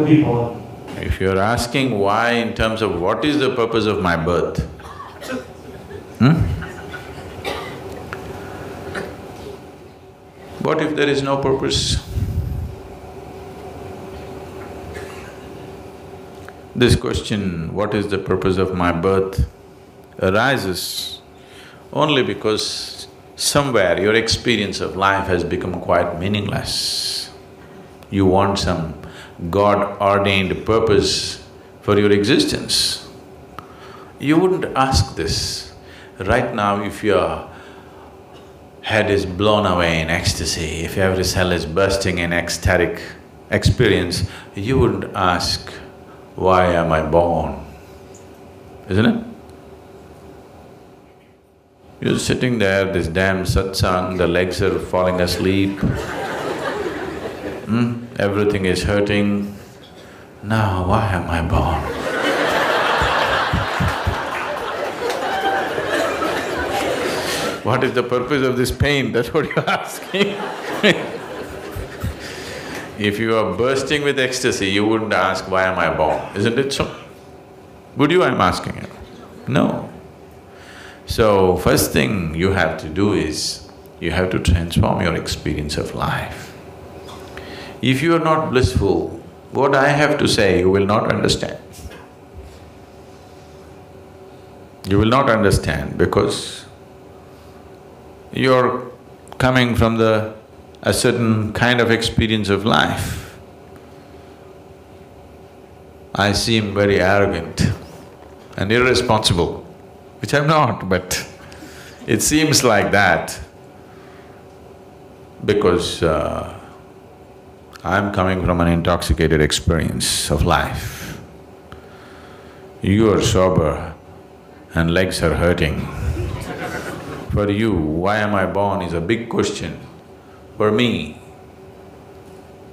be born? If you're asking why in terms of what is the purpose of my birth, what if there is no purpose? This question, what is the purpose of my birth, arises only because somewhere your experience of life has become quite meaningless. You want some God-ordained purpose for your existence. You wouldn't ask this. Right now, if your head is blown away in ecstasy, if every cell is bursting in ecstatic experience, you wouldn't ask, why am I born? Isn't it? You're sitting there, this damn satsang, the legs are falling asleep, everything is hurting. Now, why am I born? What is the purpose of this pain? That's what you're asking. If you are bursting with ecstasy, you wouldn't ask, why am I born? Isn't it so? Would you, I'm asking you? No. So, first thing you have to do is, you have to transform your experience of life. If you are not blissful, what I have to say you will not understand. You will not understand because you're coming from a certain kind of experience of life. I seem very arrogant and irresponsible, which I'm not, but it seems like that because I'm coming from an intoxicated experience of life. You are sober and legs are hurting. For you, why am I born is a big question. For me,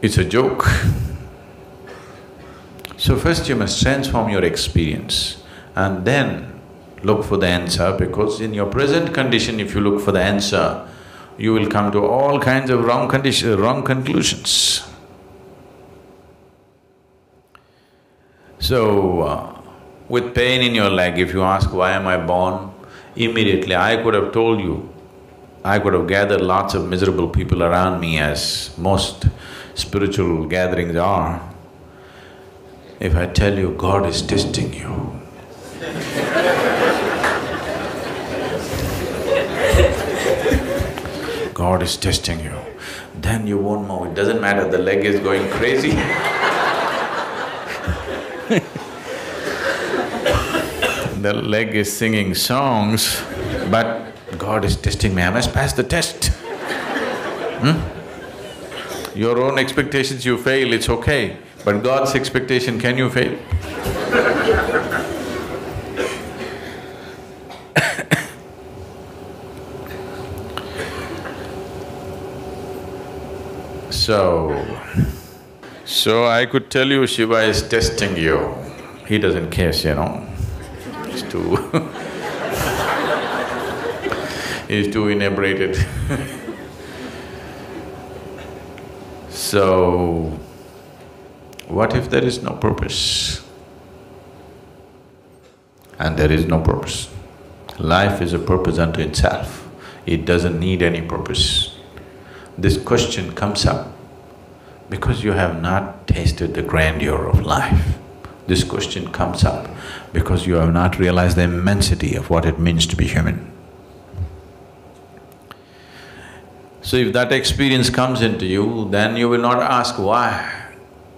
it's a joke. So first you must transform your experience and then look for the answer, because in your present condition, if you look for the answer, you will come to all kinds of wrong conclusions. So, with pain in your leg, if you ask, why am I born? Immediately I could have told you, I could have gathered lots of miserable people around me, as most spiritual gatherings are. If I tell you, God is testing you, God is testing you, then you won't move. It doesn't matter, the leg is going crazy. The leg is singing songs, but God is testing me, I must pass the test. Your own expectations you fail, it's okay, but God's expectation, can you fail? So I could tell you Shiva is testing you. He doesn't care, you know. He's too he's too inebriated. So, what if there is no purpose? And there is no purpose. Life is a purpose unto itself. It doesn't need any purpose. This question comes up because you have not tasted the grandeur of life. This question comes up because you have not realized the immensity of what it means to be human. So if that experience comes into you, then you will not ask why,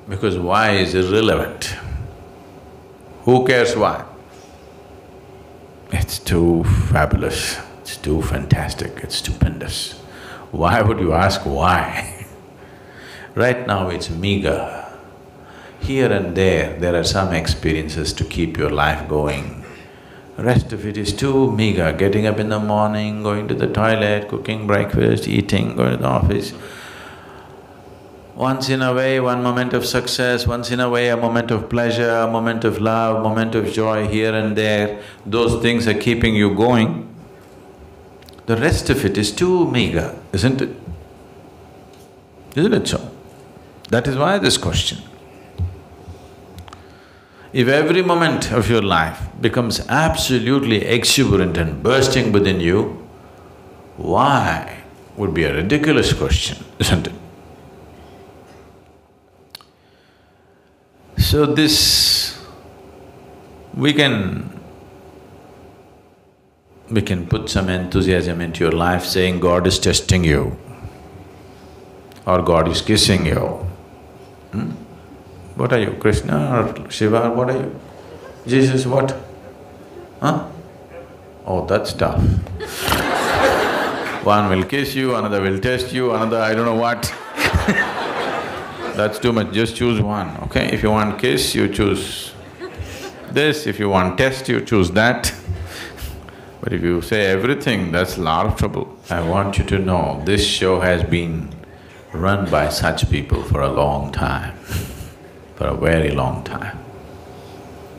because why is irrelevant. Who cares why? It's too fabulous, it's too fantastic, it's stupendous. Why would you ask why? Right now it's meager. Here and there are some experiences to keep your life going. Rest of it is too meager, getting up in the morning, going to the toilet, cooking breakfast, eating, going to the office. Once in a way, one moment of success, once in a way, a moment of pleasure, a moment of love, a moment of joy here and there, those things are keeping you going. The rest of it is too meager, isn't it? Isn't it so? That is why this question. If every moment of your life becomes absolutely exuberant and bursting within you, why would be a ridiculous question, isn't it? So this… we can put some enthusiasm into your life saying God is testing you or God is kissing you. What are you, Krishna or Shiva, or what are you? Jesus, what? Huh? Oh, that's tough. One will kiss you, another will test you, another I don't know what. That's too much, just choose one, okay? If you want kiss, you choose this, if you want test, you choose that. But if you say everything, that's a lot of trouble. I want you to know, this show has been run by such people for a long time, for a very long time.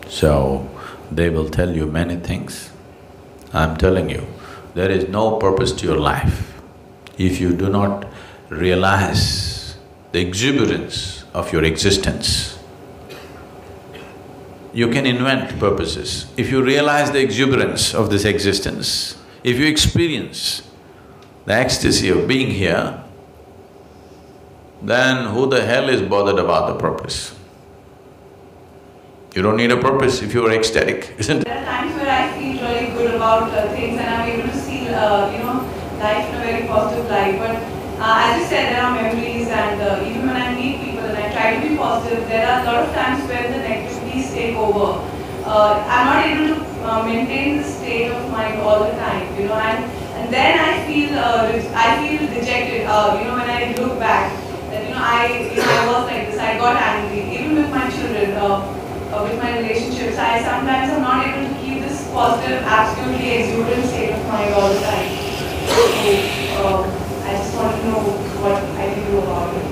So, they will tell you many things. I'm telling you, there is no purpose to your life if you do not realize the exuberance of your existence. You can invent purposes. If you realize the exuberance of this existence, if you experience the ecstasy of being here, then who the hell is bothered about the purpose? You don't need a purpose if you're ecstatic, isn't it? There are times where I feel really good about things and I'm able to see, life in a very positive light. But as you said, there are memories and even when I meet people and I try to be positive, there are a lot of times where the negativities take over. I'm not able to maintain the state of mind all the time, and then I feel dejected, when I look back. That I was like this, I got angry, even with my children, with my relationships. Sometimes I'm not able to keep this positive, absolutely exuberant state of mind all the time. So, I just want to know what I can do about it.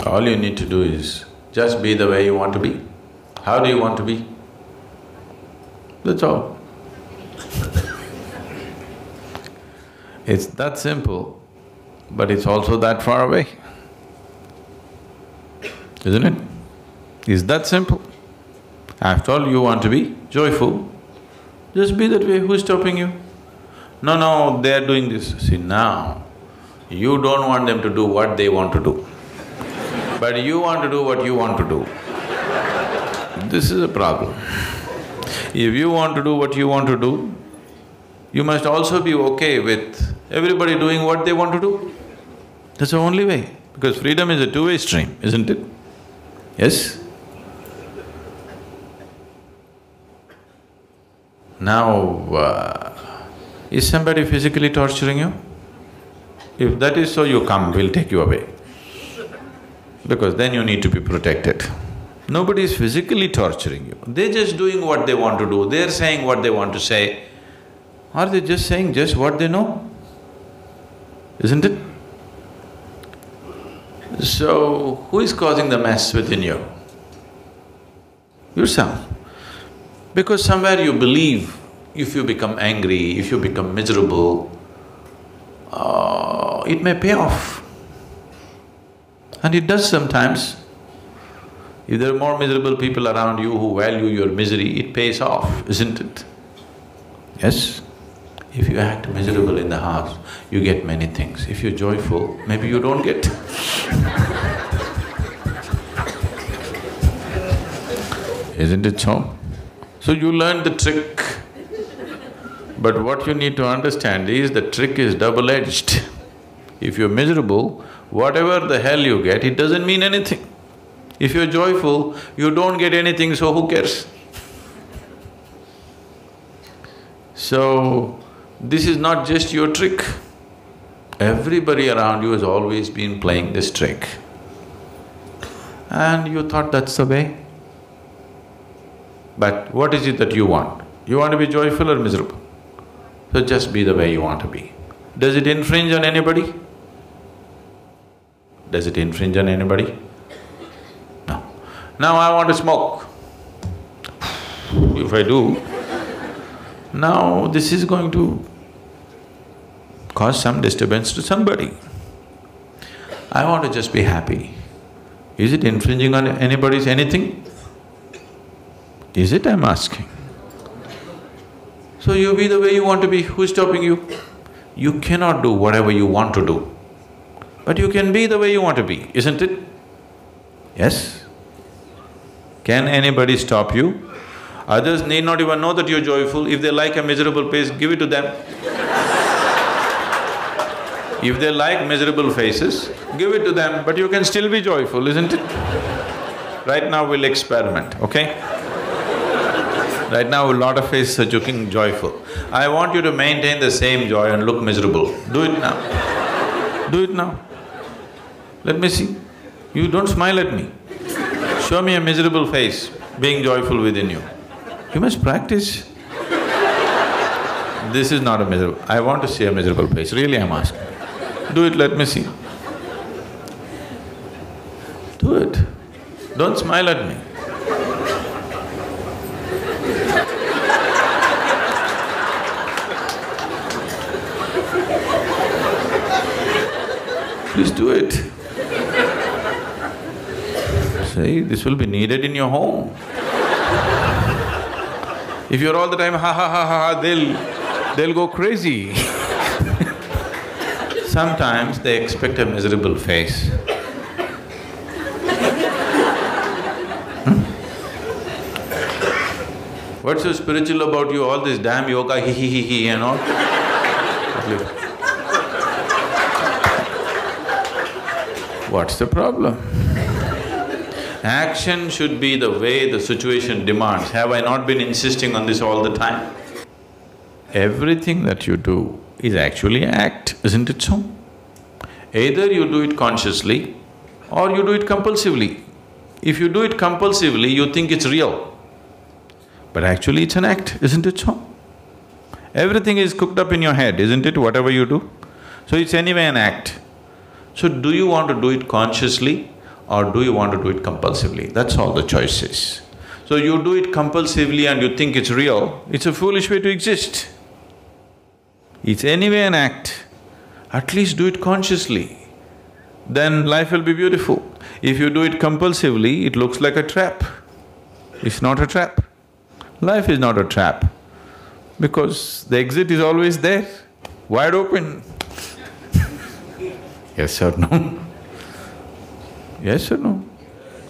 All you need to do is just be the way you want to be. How do you want to be? That's all. It's that simple, but it's also that far away, isn't it? It's that simple. After all, you want to be joyful, just be that way, who's stopping you? No, they're doing this. See, now, you don't want them to do what they want to do, but you want to do what you want to do. This is a problem. If you want to do what you want to do, you must also be okay with everybody doing what they want to do. That's the only way, because freedom is a two-way stream, isn't it? Yes? Now, is somebody physically torturing you? If that is so, you come, we'll take you away. Because then you need to be protected. Nobody is physically torturing you, they're just doing what they want to do, they're saying what they want to say. Are they just saying just what they know? Isn't it? So, who is causing the mess within you? Yourself. Because somewhere you believe if you become angry, if you become miserable, it may pay off. And it does sometimes. If there are more miserable people around you who value your misery, it pays off, isn't it? Yes? If you act miserable in the house, you get many things. If you're joyful, maybe you don't get. Isn't it so? So you learn the trick. But what you need to understand is the trick is double-edged. If you're miserable, whatever the hell you get, it doesn't mean anything. If you're joyful, you don't get anything, so who cares? So, this is not just your trick. Everybody around you has always been playing this trick. And you thought that's the way. But what is it that you want? You want to be joyful or miserable? So just be the way you want to be. Does it infringe on anybody? Does it infringe on anybody? No. Now I want to smoke. If I do, now this is going to cause some disturbance to somebody. I want to just be happy. Is it infringing on anybody's anything? Is it, I'm asking? So you be the way you want to be, who's stopping you? You cannot do whatever you want to do, but you can be the way you want to be, isn't it? Yes? Can anybody stop you? Others need not even know that you're joyful. If they like a miserable face, give it to them. If they like miserable faces, give it to them, but you can still be joyful, isn't it? Right now we'll experiment, okay? Right now a lot of faces are looking joyful. I want you to maintain the same joy and look miserable. Do it now. Do it now. Let me see. You don't smile at me. Show me a miserable face being joyful within you. You must practice. This is not a miserable… I want to see a miserable face, really I'm asking. Do it, let me see. Do it. Don't smile at me. Please do it. See, this will be needed in your home. If you're all the time ha ha ha ha, they'll go crazy. Sometimes they expect a miserable face. What's so spiritual about you, all this damn yoga, he and all? What's the problem? Action should be the way the situation demands. Have I not been insisting on this all the time? Everything that you do is actually act, isn't it so? Either you do it consciously or you do it compulsively. If you do it compulsively, you think it's real, but actually it's an act, isn't it so? Everything is cooked up in your head, isn't it, whatever you do? So it's anyway an act. So do you want to do it consciously or do you want to do it compulsively? That's all the choice is. So you do it compulsively and you think it's real, it's a foolish way to exist. It's anyway an act, at least do it consciously, then life will be beautiful. If you do it compulsively, it looks like a trap. It's not a trap. Life is not a trap, because the exit is always there, wide open. Yes or no? Yes or no?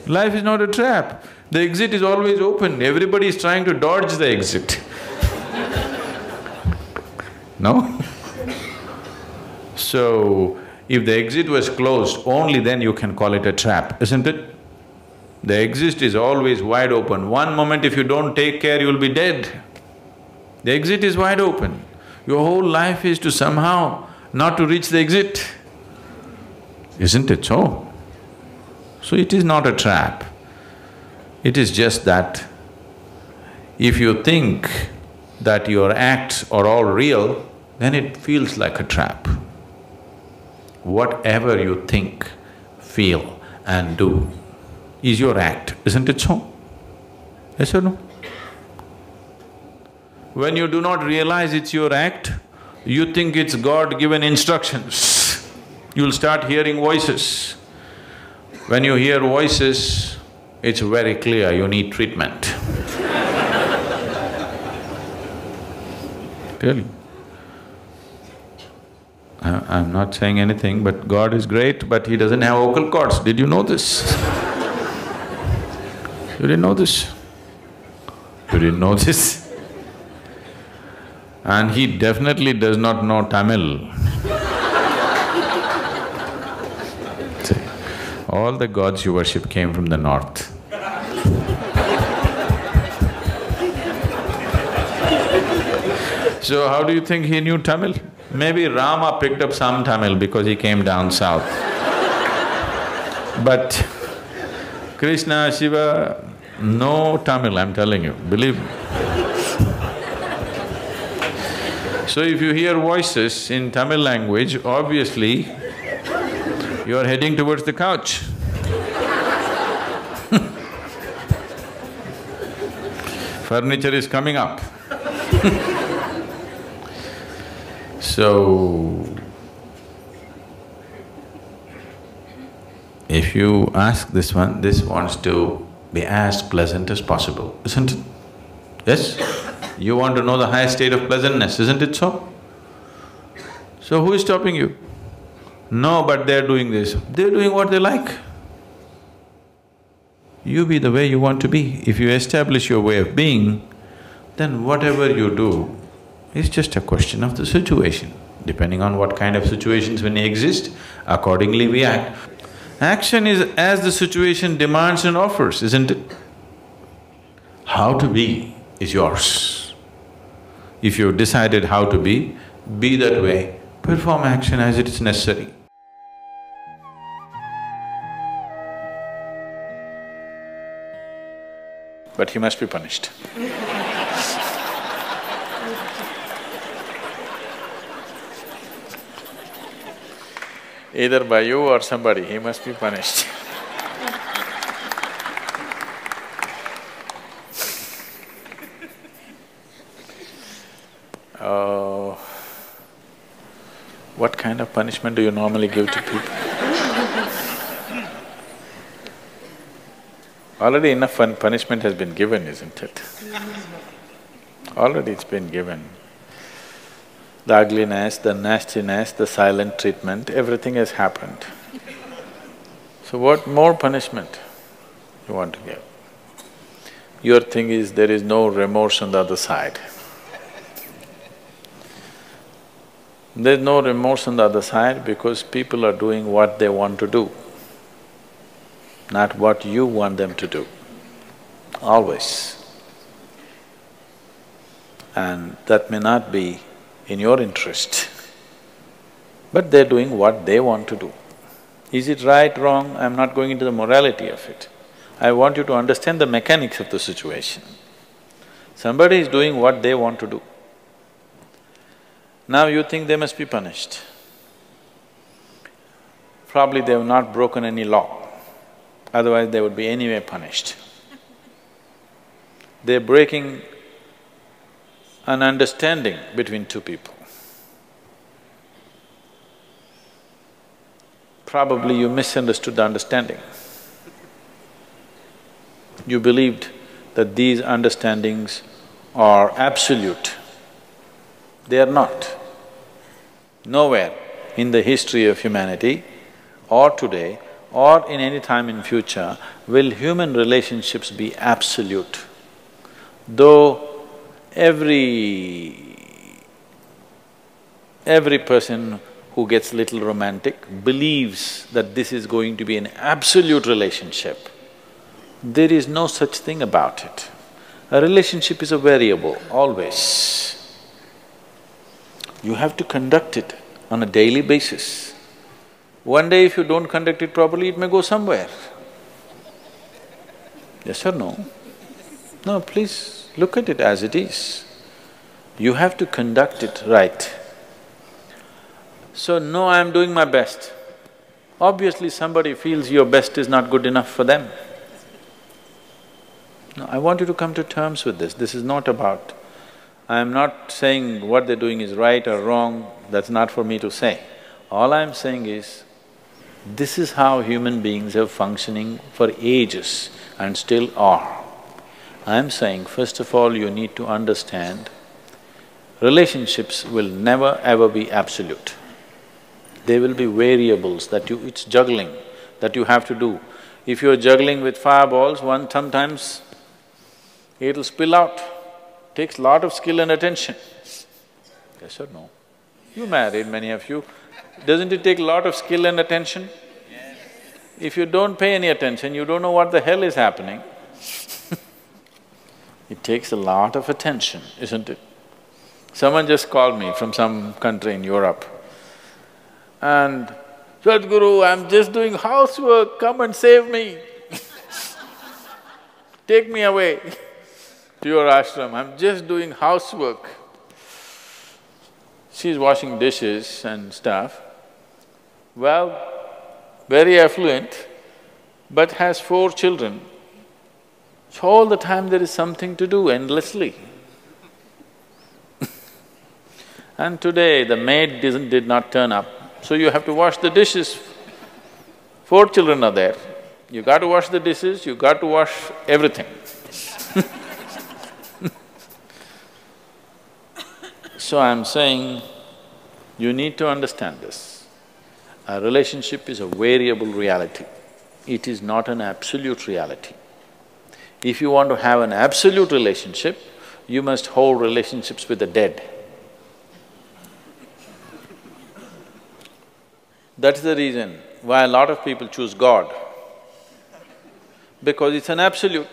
Life is not a trap. The exit is always open. Everybody is trying to dodge the exit. No? So, if the exit was closed, only then you can call it a trap, isn't it? The exit is always wide open. One moment if you don't take care, you'll be dead. The exit is wide open. Your whole life is to somehow not to reach the exit. Isn't it so? So it is not a trap. It is just that if you think that your acts are all real, then it feels like a trap. Whatever you think, feel and do is your act, isn't it so? Yes or no? When you do not realize it's your act, you think it's God-given instructions. You'll start hearing voices. When you hear voices, it's very clear you need treatment. Really. I'm not saying anything, but God is great, but He doesn't have vocal cords. Did you know this? You didn't know this? You didn't know this? And He definitely does not know Tamil. See, all the gods you worship came from the north. So how do you think He knew Tamil? Maybe Rama picked up some Tamil because he came down south. But Krishna, Shiva, no Tamil, I'm telling you, believe me. So if you hear voices in Tamil language, obviously you are heading towards the couch. Furniture is coming up. So, If you ask this one, this wants to be as pleasant as possible, isn't it? Yes? You want to know the highest state of pleasantness, isn't it so? So who is stopping you? No, but they're doing this. They're doing what they like. You be the way you want to be. If you establish your way of being, then whatever you do is just a question of the situation. Depending on what kind of situations when they exist, accordingly we act. Action is as the situation demands and offers, isn't it? How to be is yours. If you've decided how to be that way, perform action as it is necessary. But he must be punished. Either by you or somebody, he must be punished. What kind of punishment do you normally give to people? Already enough punishment has been given, isn't it? Already it's been given. The ugliness, the nastiness, the silent treatment, everything has happened. So what more punishment you want to give? Your thing is there is no remorse on the other side. There's no remorse on the other side because people are doing what they want to do, not what you want them to do, always. And that may not be in your interest, but they're doing what they want to do. Is it right, wrong? I'm not going into the morality of it. I want you to understand the mechanics of the situation. Somebody is doing what they want to do. Now you think they must be punished. Probably they have not broken any law, otherwise they would be anyway punished. They're breaking an understanding between two people. Probably you misunderstood the understanding. You believed that these understandings are absolute. They are not. Nowhere in the history of humanity or today or in any time in future will human relationships be absolute. Though every person who gets little romantic believes that this is going to be an absolute relationship, there is no such thing about it. A relationship is a variable, always. You have to conduct it on a daily basis. One day if you don't conduct it properly, it may go somewhere. Yes or no? No, please look at it as it is. You have to conduct it right. So, no, I'm doing my best. Obviously somebody feels your best is not good enough for them. No, I want you to come to terms with this. This is not about… I'm not saying what they're doing is right or wrong, that's not for me to say. All I'm saying is, this is how human beings are functioning for ages and still are. I'm saying, first of all, you need to understand, relationships will never ever be absolute. There will be variables that it's juggling that you have to do. If you're juggling with fireballs, sometimes it'll spill out. Takes lot of skill and attention. Yes or no? You married, many of you. Doesn't it take a lot of skill and attention? Yes. If you don't pay any attention, you don't know what the hell is happening. It takes a lot of attention, isn't it? Someone just called me from some country in Europe and, Sadguru, I'm just doing housework, come and save me. Take me away to your ashram, I'm just doing housework. She's washing dishes and stuff. Well, very affluent, but has 4 children. So all the time there is something to do endlessly. And today the maid did not turn up, so you have to wash the dishes 4 children are there, you got to wash the dishes, you got to wash everything. So I'm saying, you need to understand this. A relationship is a variable reality. It is not an absolute reality. If you want to have an absolute relationship, you must hold relationships with the dead. That's the reason why a lot of people choose God, because it's an absolute.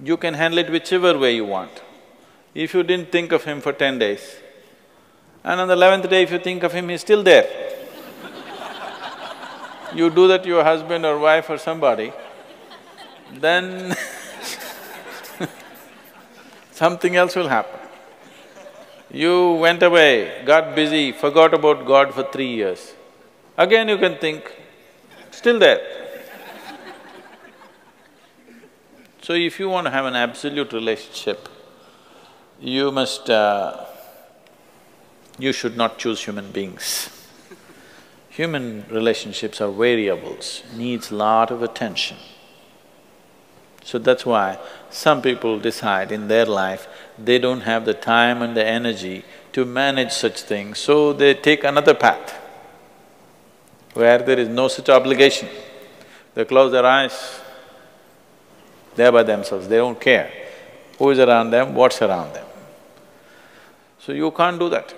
You can handle it whichever way you want. If you didn't think of him for 10 days, and on the 11th day if you think of him, he's still there. You do that to your husband or wife or somebody, then something else will happen. You went away, got busy, forgot about God for 3 years. Again you can think, still there. So if you want to have an absolute relationship, you should not choose human beings. Human relationships are variables, needs lot of attention. So that's why some people decide in their life they don't have the time and the energy to manage such things, so they take another path where there is no such obligation. They close their eyes, they're by themselves, they don't care who is around them, what's around them. So you can't do that.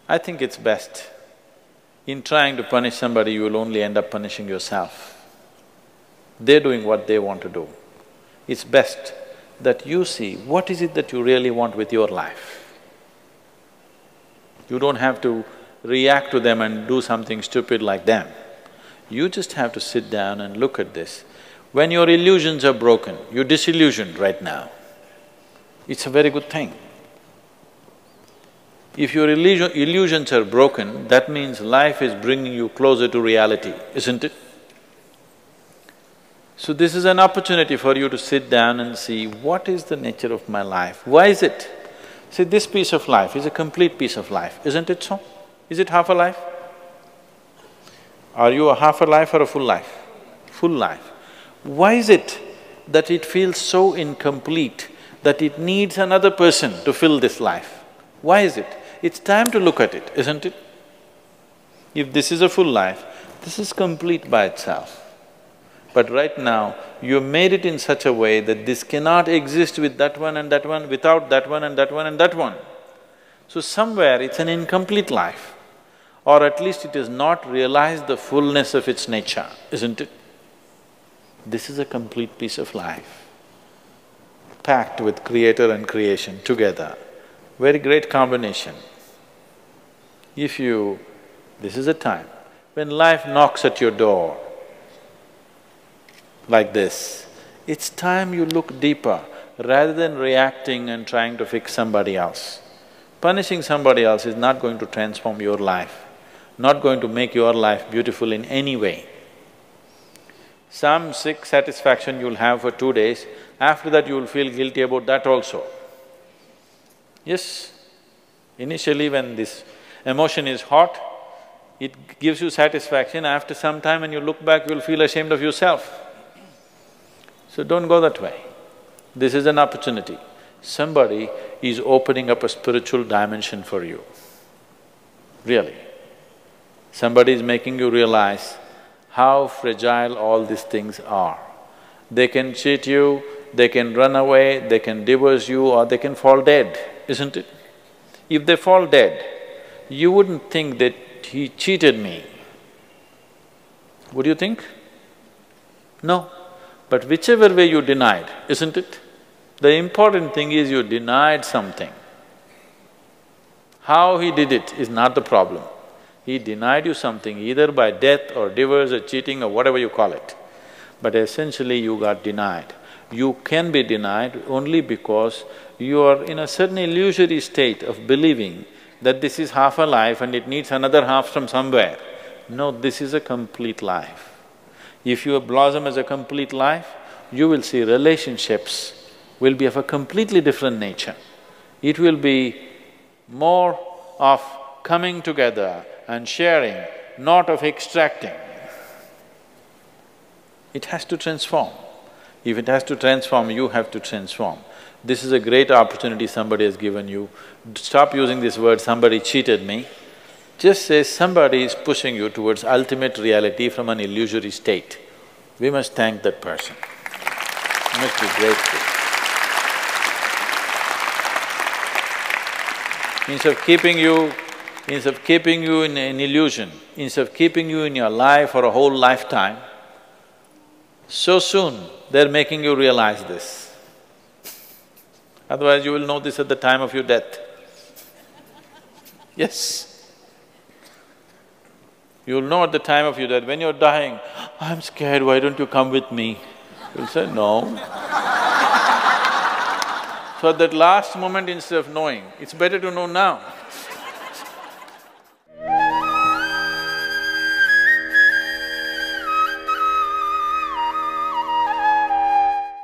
I think it's best. In trying to punish somebody, you will only end up punishing yourself. They're doing what they want to do. It's best that you see what is it that you really want with your life. You don't have to react to them and do something stupid like them. You just have to sit down and look at this. When your illusions are broken, you're disillusioned right now, it's a very good thing. If your illusions are broken, that means life is bringing you closer to reality, isn't it? So this is an opportunity for you to sit down and see, what is the nature of my life? Why is it? See, this piece of life is a complete piece of life, isn't it so? Is it half a life? Are you a half a life or a full life? Full life. Why is it that it feels so incomplete that it needs another person to fill this life? Why is it? It's time to look at it, isn't it? If this is a full life, this is complete by itself. But right now, you made it in such a way that this cannot exist with that one and that one, without that one and that one and that one. So somewhere it's an incomplete life, or at least it has not realized the fullness of its nature, isn't it? This is a complete piece of life, packed with creator and creation together. Very great combination. If you… this is a time when life knocks at your door like this, it's time you look deeper rather than reacting and trying to fix somebody else. Punishing somebody else is not going to transform your life, not going to make your life beautiful in any way. Some sick satisfaction you'll have for 2 days, after that you'll feel guilty about that also. Yes, initially when this emotion is hot, it gives you satisfaction. After some time when you look back, you'll feel ashamed of yourself. So don't go that way. This is an opportunity. Somebody is opening up a spiritual dimension for you, really. Somebody is making you realize how fragile all these things are. They can cheat you, they can run away, they can divorce you, or they can fall dead, isn't it? If they fall dead, you wouldn't think that he cheated me. Would you think? No. But whichever way you denied, isn't it? The important thing is you denied something. How he did it is not the problem. He denied you something either by death or divorce or cheating or whatever you call it. But essentially you got denied. You can be denied only because you are in a certain illusory state of believing that this is half a life and it needs another half from somewhere. No, this is a complete life. If you blossom as a complete life, you will see relationships will be of a completely different nature. It will be more of coming together and sharing not of extracting. It has to transform. If it has to transform, you have to transform. This is a great opportunity somebody has given you. Stop using this word, somebody cheated me. Just say somebody is pushing you towards ultimate reality from an illusory state. We must thank that person. We must be grateful. Instead of keeping you in an illusion, instead of keeping you in your life for a whole lifetime, so soon they're making you realize this. Otherwise you will know this at the time of your death. Yes. You'll know at the time of your death, when you're dying, I'm scared, why don't you come with me? You'll say, no. So at that last moment, instead of knowing, it's better to know now.